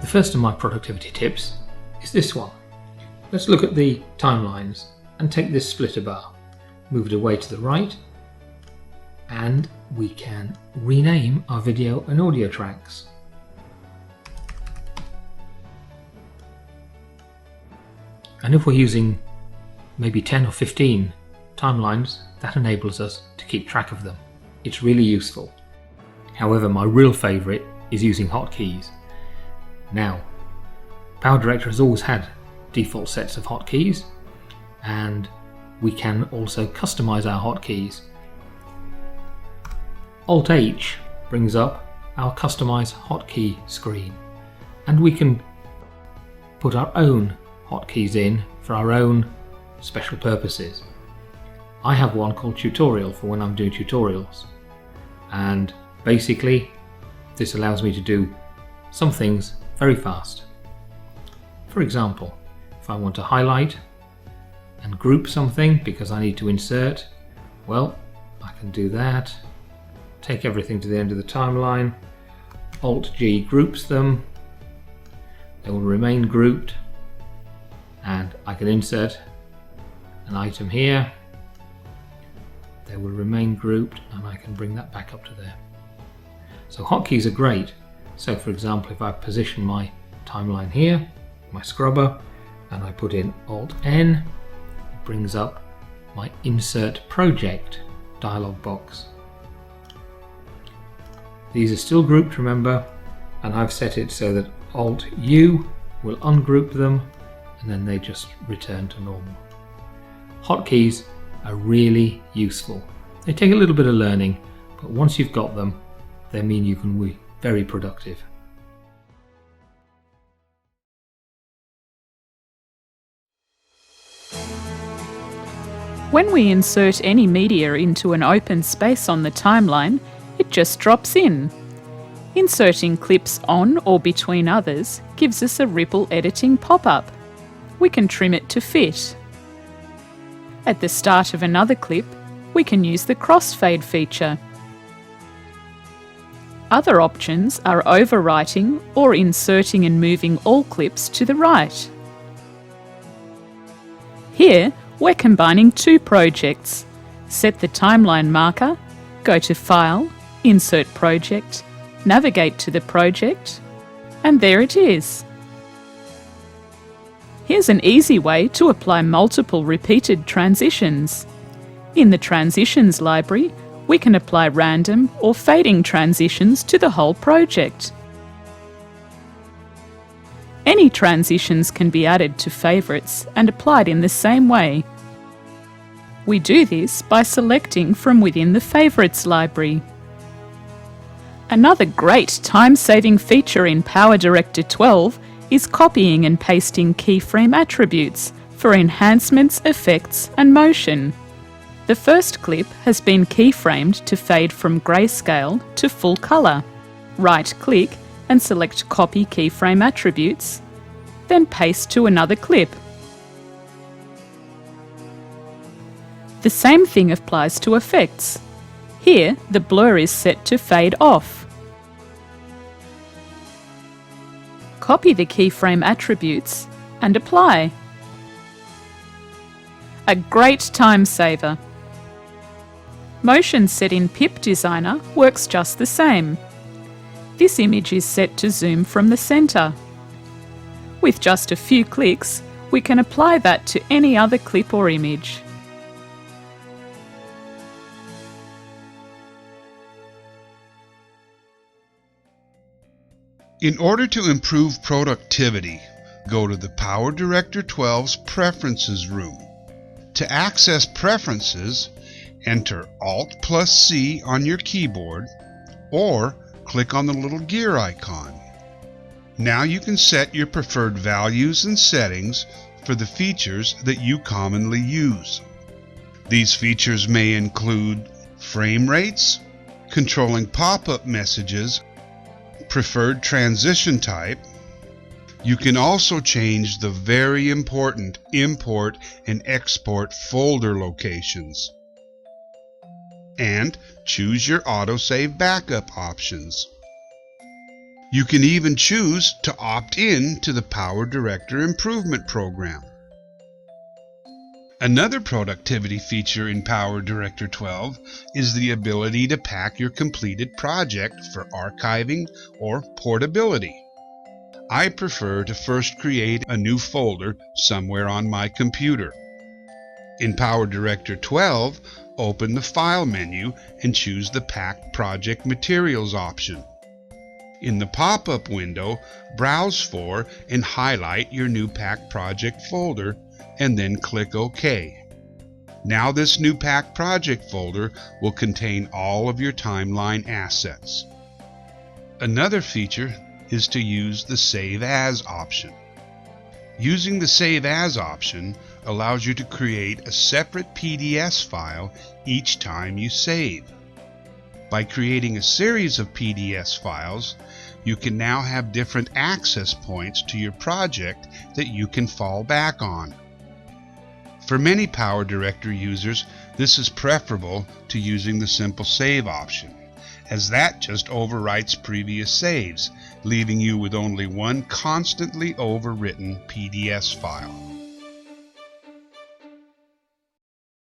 The first of my productivity tips is this one. Let's look at the timelines and take this splitter bar, move it away to the right, and we can rename our video and audio tracks. And if we're using maybe 10 or 15 timelines, that enables us to keep track of them. It's really useful. However, my real favourite is using hotkeys. Now, PowerDirector has always had default sets of hotkeys, and we can also customise our hotkeys. Alt-H brings up our customise hotkey screen, and we can put our own hotkeys in for our own special purposes. I have one called Tutorial for when I'm doing tutorials, and basically this allows me to do some things very fast. For example, if I want to highlight and group something because I need to insert, well, I can do that. Take everything to the end of the timeline, Alt-G groups them, they will remain grouped, and I can insert an item here, they will remain grouped, and I can bring that back up to there. So hotkeys are great. So for example, if I position my timeline here, my scrubber, and I put in Alt-N, it brings up my Insert Project dialog box. These are still grouped, remember, and I've set it so that Alt-U will ungroup them, and then they just return to normal. Hotkeys are really useful. They take a little bit of learning, but once you've got them, they mean you can be very productive. When we insert any media into an open space on the timeline, it just drops in. Inserting clips on or between others gives us a ripple editing pop-up. We can trim it to fit. At the start of another clip, we can use the crossfade feature. Other options are overwriting or inserting and moving all clips to the right. Here, we're combining two projects. Set the timeline marker, go to File, Insert Project, navigate to the project, and there it is. Here's an easy way to apply multiple repeated transitions. In the Transitions library, we can apply random or fading transitions to the whole project. Any transitions can be added to favourites and applied in the same way. We do this by selecting from within the Favourites library. Another great time-saving feature in PowerDirector 12 is copying and pasting keyframe attributes for enhancements, effects and motion. The first clip has been keyframed to fade from grayscale to full colour. Right-click and select Copy Keyframe Attributes, then paste to another clip. The same thing applies to effects. Here, the blur is set to fade off. Copy the keyframe attributes and apply. A great time saver. Motion set in Pip Designer works just the same. This image is set to zoom from the centre. With just a few clicks, we can apply that to any other clip or image. In order to improve productivity, go to the PowerDirector 12's Preferences room. To access Preferences, enter Alt+C on your keyboard or click on the little gear icon. Now you can set your preferred values and settings for the features that you commonly use. These features may include frame rates, controlling pop-up messages, preferred transition type. You can also change the very important import and export folder locations, and choose your autosave backup options. You can even choose to opt in to the PowerDirector Improvement Program. Another productivity feature in PowerDirector 12 is the ability to pack your completed project for archiving or portability. I prefer to first create a new folder somewhere on my computer. In PowerDirector 12, open the File menu and choose the Pack Project Materials option. In the pop-up window, browse for and highlight your new Pack Project folder and then click OK. Now this new Pack Project folder will contain all of your timeline assets. Another feature is to use the Save As option. Using the Save As option allows you to create a separate PDS file each time you save. By creating a series of PDS files, you can now have different access points to your project that you can fall back on. For many PowerDirector users, this is preferable to using the Simple Save option, as that just overwrites previous saves, leaving you with only one constantly overwritten PDS file.